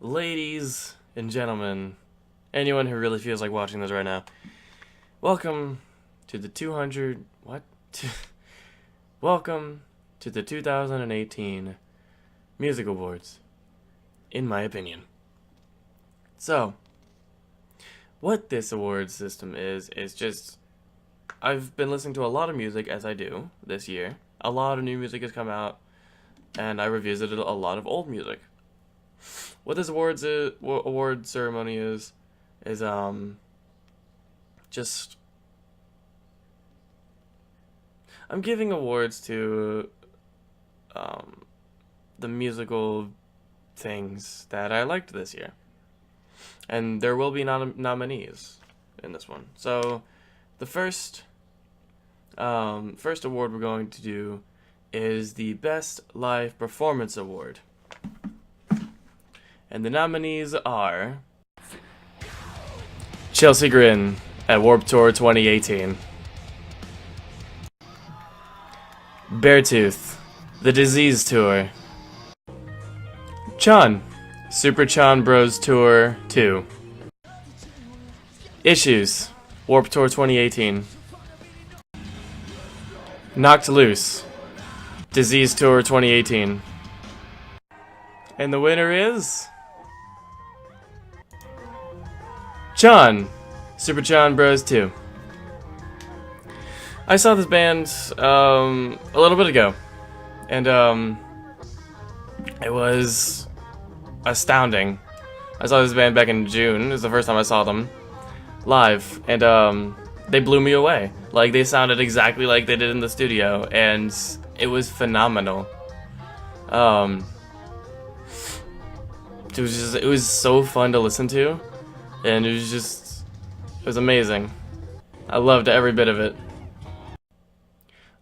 Ladies and gentlemen, anyone who really feels like watching this right now, welcome to the 200 what? Welcome to the 2018 Music Awards, in my opinion. So, what this award system is just I've been listening to a lot of music as I do this year. A lot of new music has come out, and I revisited a lot of old music. What this award ceremony is just I'm giving awards to the musical things that I liked this year, and there will be nominees in this one. So the first award we're going to do is the Best Live Performance Award. And the nominees are Chelsea Grin at Warped Tour 2018, Beartooth, The Disease Tour, Chan, Super Chan Bros Tour 2, Issues, Warped Tour 2018, Knocked Loose, Disease Tour 2018, and the winner is Chan, Super Chan Bros 2. I saw this band a little bit ago, and it was astounding. I saw this band back in June. It was the first time I saw them live, and they blew me away. Like, they sounded exactly like they did in the studio, and it was phenomenal. It was so fun to listen to, and it was amazing. I loved every bit of it.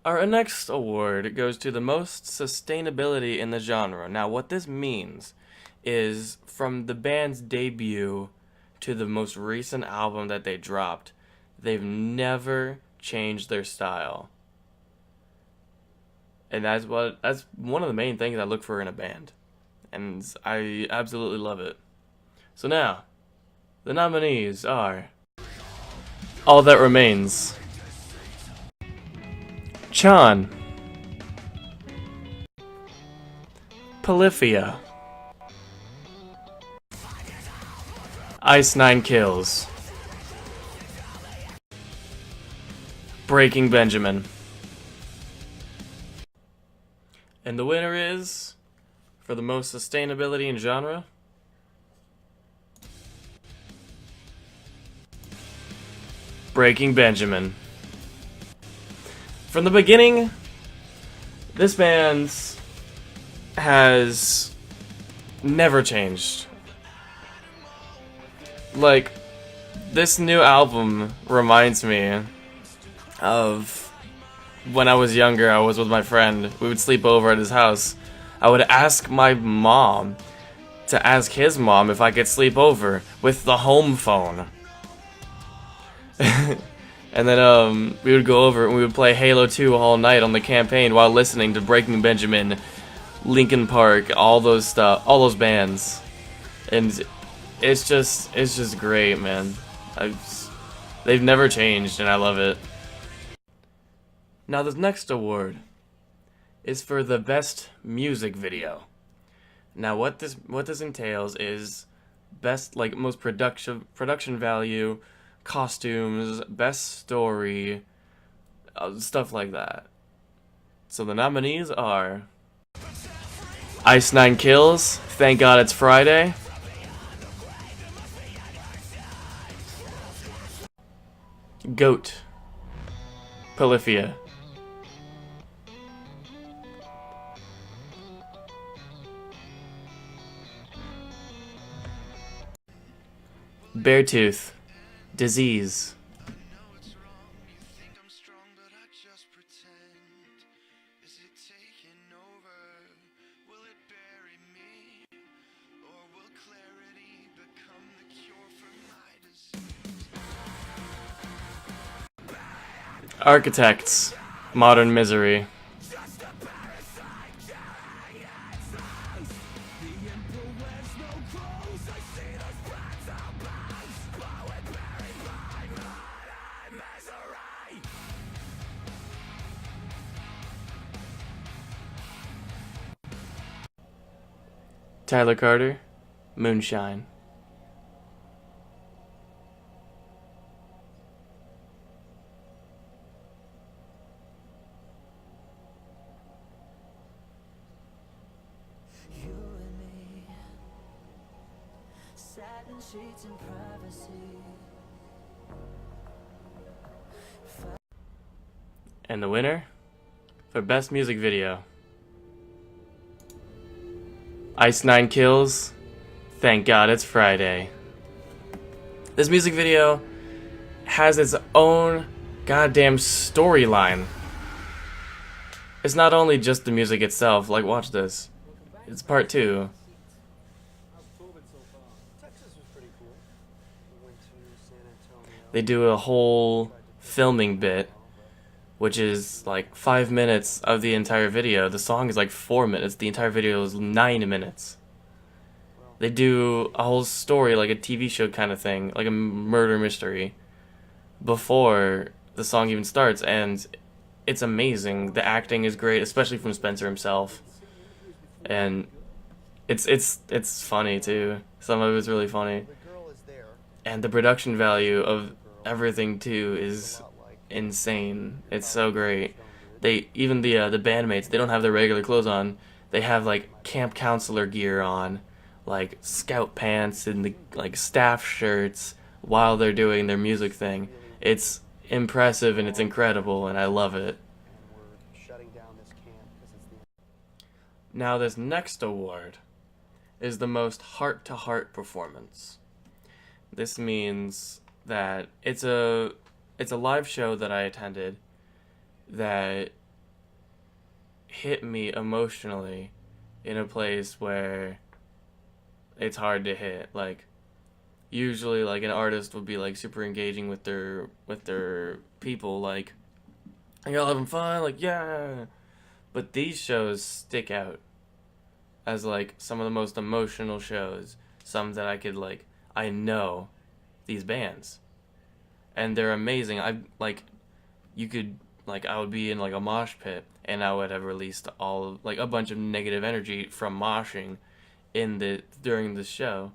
Our next award goes to the most sustainability in the genre. Now, what this means is from the band's debut to the most recent album that they dropped, they've never changed their style. And that's one of the main things I look for in a band. And I absolutely love it. So now, the nominees are All That Remains, Chan, Polyphia, Ice Nine Kills, Breaking Benjamin. And the winner is, for the most sustainability in genre, Breaking Benjamin. From the beginning, this band has never changed. Like, this new album reminds me of when I was younger. I was with my friend. We would sleep over at his house. I would ask my mom to ask his mom if I could sleep over with the home phone. And then we would go over and we would play Halo 2 all night on the campaign while listening to Breaking Benjamin, Linkin Park, all those bands. And it's just great, man. They've never changed, and I love it. Now, the next award is for the best music video. Now, what this entails is best, like, most production value, costumes, best story, stuff like that. So the nominees are Ice Nine Kills, Thank God It's Friday, Goat, Polyphia, Beartooth, Disease, Architects, Modern Misery, Tyler Carter, Moonshine. You and me, satin sheets and privacy. And the winner for Best Music Video, Ice Nine Kills, Thank God It's Friday. This music video has its own goddamn storyline. It's not only just the music itself, like watch this. It's part 2. They do a whole filming bit, which is like 5 minutes of the entire video. The song is like 4 minutes. The entire video is 9 minutes. They do a whole story, like a TV show kind of thing, like a murder mystery, before the song even starts, and it's amazing. The acting is great, especially from Spencer himself, and it's funny too. Some of it's really funny, and the production value of everything too is insane. It's so great. They even the bandmates, they don't have their regular clothes on. They have like camp counselor gear on, like scout pants and the like staff shirts while they're doing their music thing. It's impressive and it's incredible, and I love it. Now this next award is the most heart-to-heart performance. This means that it's a live show that I attended that hit me emotionally in a place where it's hard to hit. Like usually like an artist would be like super engaging with their people, like y'all having fun, like yeah. But these shows stick out as like some of the most emotional shows, some that I know these bands. And they're amazing. I would be in like a mosh pit and I would have released like a bunch of negative energy from moshing during the show,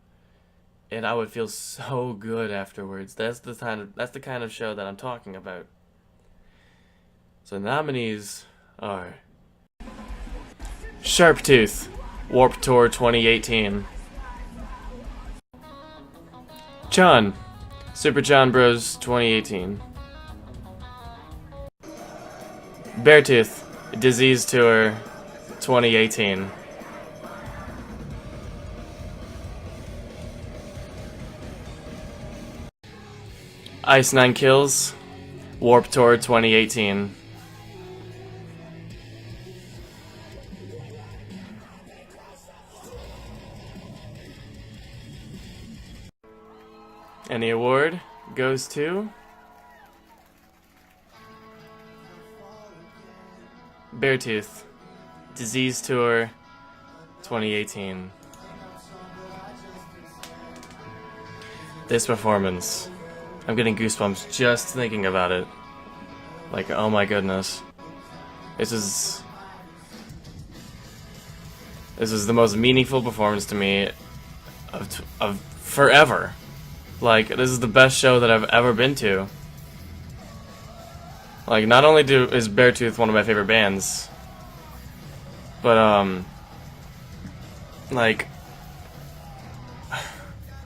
and I would feel so good afterwards. That's the kind of show that I'm talking about. So nominees are Sharptooth, Warped Tour 2018. John, Super John Bros 2018. Beartooth, Disease Tour 2018. Ice Nine Kills, Warped Tour 2018. And the award goes to Beartooth, Disease Tour 2018. This performance, I'm getting goosebumps just thinking about it. Like, oh my goodness. This is the most meaningful performance to me of forever. Like, this is the best show that I've ever been to. Like, not only is Beartooth one of my favorite bands, but like,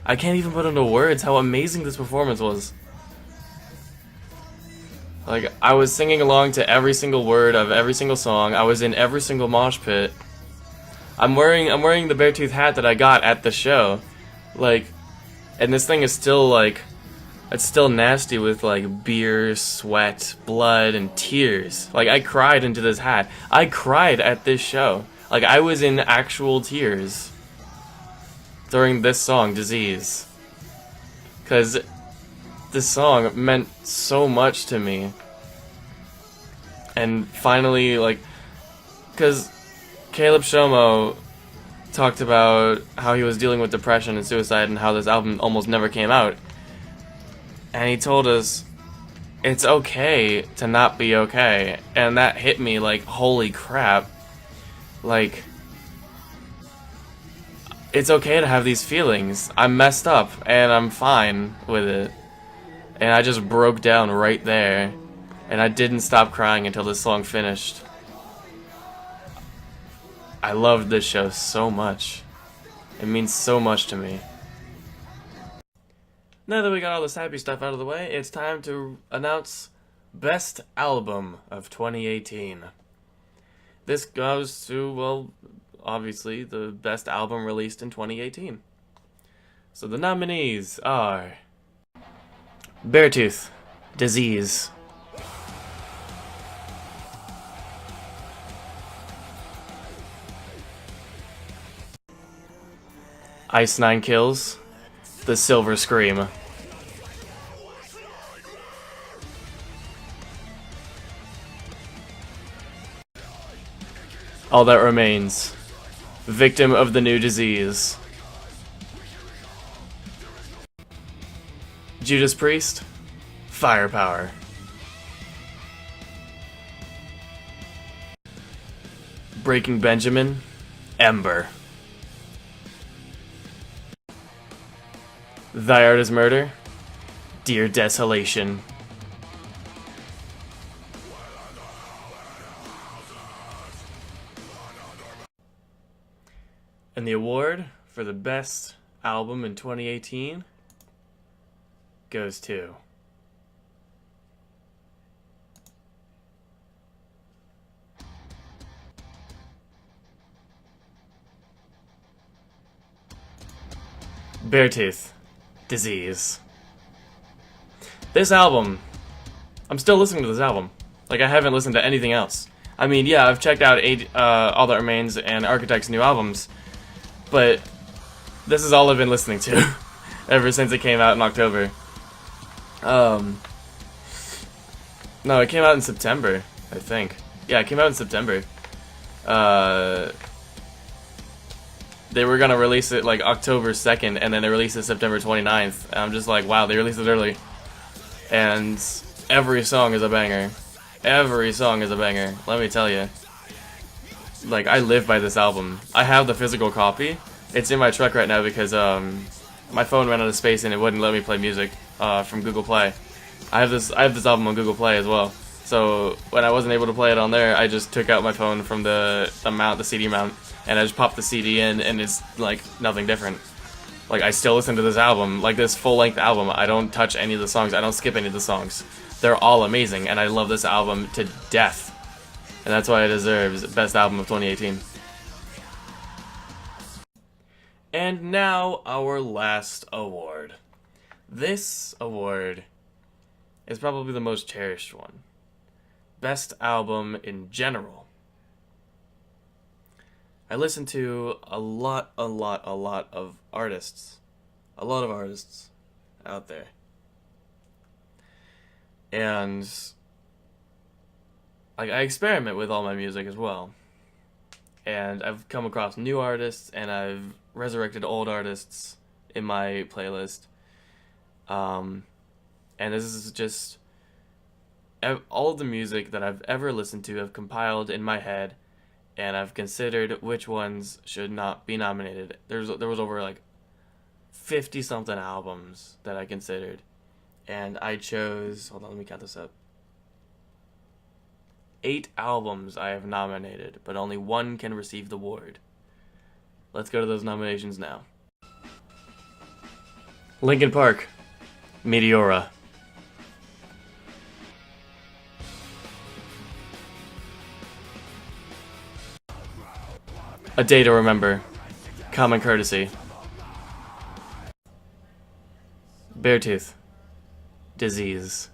I can't even put into words how amazing this performance was. Like, I was singing along to every single word of every single song. I was in every single mosh pit. I'm wearing the Beartooth hat that I got at the show. Like, and this thing is still like, it's still nasty with like beer, sweat, blood, and tears. Like, I cried into this hat. I cried at this show. Like, I was in actual tears during this song, Disease. Because this song meant so much to me. And finally, like, because Caleb Shomo talked about how he was dealing with depression and suicide and how this album almost never came out. And he told us it's okay to not be okay. And that hit me like, holy crap. Like, it's okay to have these feelings. I'm messed up and I'm fine with it. And I just broke down right there. And I didn't stop crying until this song finished. I loved this show so much. It means so much to me. Now that we got all this happy stuff out of the way, it's time to announce Best Album of 2018. This goes to, well, obviously, the best album released in 2018. So the nominees are Beartooth, Disease. Ice Nine Kills, The Silver Scream. All That Remains, Victim of the New Disease. Judas Priest, Firepower. Breaking Benjamin, Ember. Thy Art Is Murder, Dear Desolation. And the award for the best album in 2018 goes to Beartooth, Disease. This album, I'm still listening to this album. Like, I haven't listened to anything else. I mean, yeah, I've checked out All That Remains and Architect's new albums, but this is all I've been listening to ever since it came out in October. No, it came out in September, I think. Yeah, it came out in September. They were gonna release it like October 2nd, and then they released it September 29th. And I'm just like, wow, they released it early. And every song is a banger. Every song is a banger, let me tell you. Like, I live by this album. I have the physical copy. It's in my truck right now because my phone ran out of space and it wouldn't let me play music from Google Play. I have this album on Google Play as well. So when I wasn't able to play it on there, I just took out my phone from the CD mount, and I just popped the CD in, and it's like nothing different. Like, I still listen to this album, like this full-length album. I don't touch any of the songs. I don't skip any of the songs. They're all amazing, and I love this album to death. And that's why it deserves Best Album of 2018. And now, our last award. This award is probably the most cherished one. Best Album in general. I listen to a lot of artists. A lot of artists out there. And like, I experiment with all my music as well. And I've come across new artists, and I've resurrected old artists in my playlist. And this is just all of the music that I've ever listened to I've compiled in my head, and I've considered which ones should not be nominated. There was over like 50 something albums that I considered, and I chose, hold on, let me count this up. 8 albums I have nominated, but only 1 can receive the award. Let's go to those nominations now. Linkin Park, Meteora. A Day to Remember, Common Courtesy. Beartooth, Disease.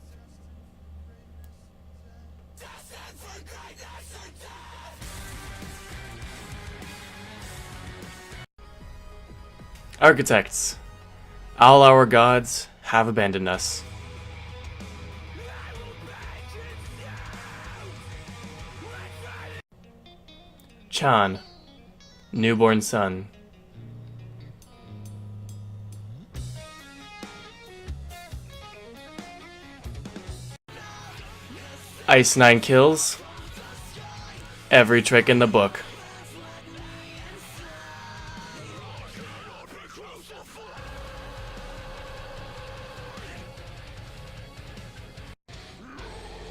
Architects, All Our Gods Have Abandoned Us. Chan, Newborn Sun. Ice 9 kills. Every trick in the book.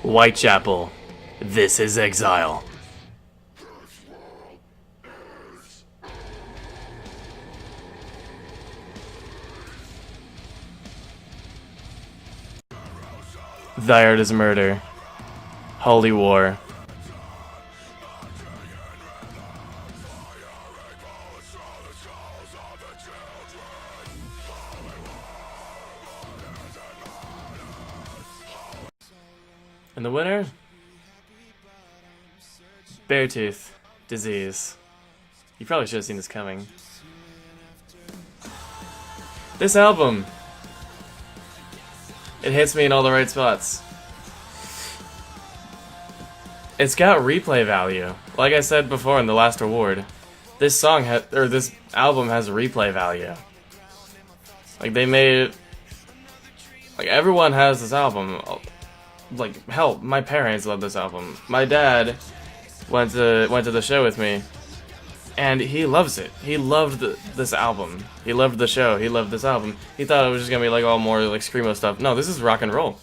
Whitechapel. This is exile. Thy art is murder. Holy war. And the winner? Beartooth Disease. You probably should have seen this coming. This album! It hits me in all the right spots. It's got replay value. Like I said before in the last award, this album has replay value. Like they made it, like everyone has this album. Like hell, my parents love this album. My dad went to the show with me, and he loves it. He loved this album. He loved the show. He loved this album. He thought it was just gonna be like all more like screamo stuff. No, this is rock and roll.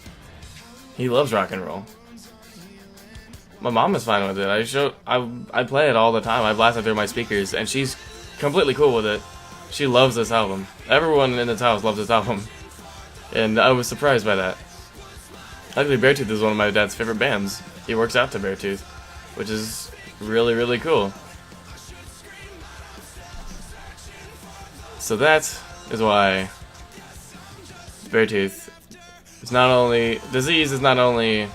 He loves rock and roll. My mom is fine with it. I play it all the time. I blast it through my speakers, and she's completely cool with it. She loves this album. Everyone in this house loves this album, and I was surprised by that. Actually, Beartooth is one of my dad's favorite bands. He works out to Beartooth, which is really, really cool. So that is why Beartooth is not only... Disease is not only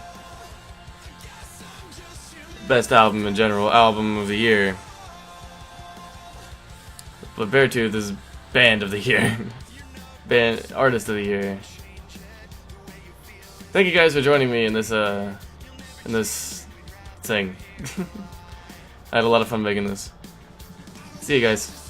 best album in general, album of the year, but Beartooth is band of the year. Band artist of the year. Thank you guys for joining me in this thing. I had a lot of fun making this. See you guys.